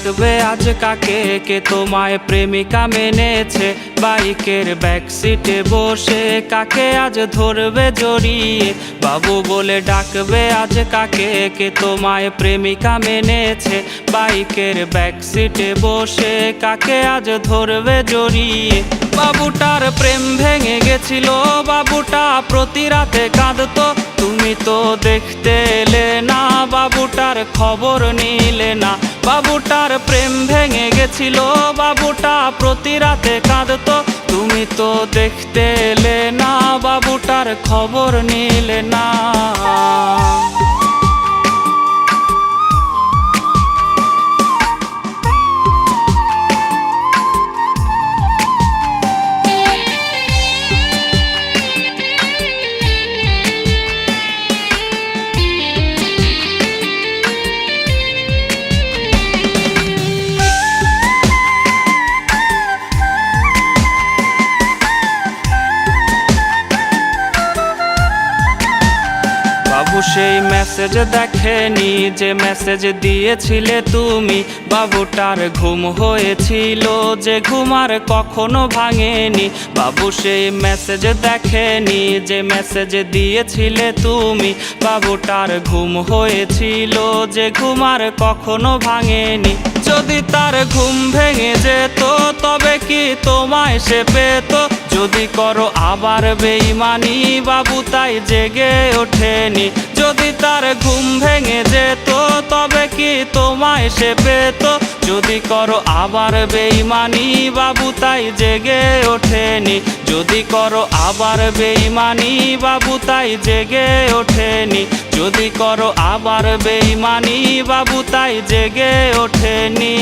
ডাকবে আজ কাকে, কে তোমায় প্রেমিকা মেনেছে। বাইকের ব্যাক সিটে বসে কাকে আজ ধরবে জড়িয়ে। বাবু বলে ডাকবে আজ কাকে, কে তোমায় প্রেমিকা মেনেছে। বাইকের ব্যাক সিটে বসে কাকে আজ ধরবে জড়িয়ে। বাবুটার প্রেম ভেঙে গেছিল, বাবুটা প্রতি রাতে কাঁদতো। তুমি তো দেখতে এলে না, বাবুটার খবর নিলে না। বাবুটার প্রেম ভেঙে গেছিল, বাবুটা প্রতি রাতে কাঁদতো। তুমি তো দেখতে এলে না, বাবুটার খবর নিলে না। বাবু সেই মেসেজ দেখেনি যে মেসেজ দিয়েছিলে তুমি। বাবুটার ঘুম হয়েছিল যে ঘুম আর কখনো ভাঙেনি। বাবু সেই মেসেজ দেখেনি যে মেসেজ দিয়েছিলে তুমি। বাবুটার ঘুম হয়েছিল যে ঘুম আর কখনো ভাঙেনি। যদি তার ঘুম ভেঙে যেত তবে কি তোমায় সে পেত। যদি করো আবার বেঈমানি, বাবু তাই জেগে ওঠেনি। যদি তার ঘুম ভেঙে যেত তবে কি তোমায় সে পেত। যদি করো আবার বেঈমানি, বাবু তাই জেগে ওঠেনি। যদি করো আবার বেঈমানি, বাবু তাই জেগে ওঠেনি। যদি করো আবার বেঈমানি, বাবু তাই জেগে ওঠেনি।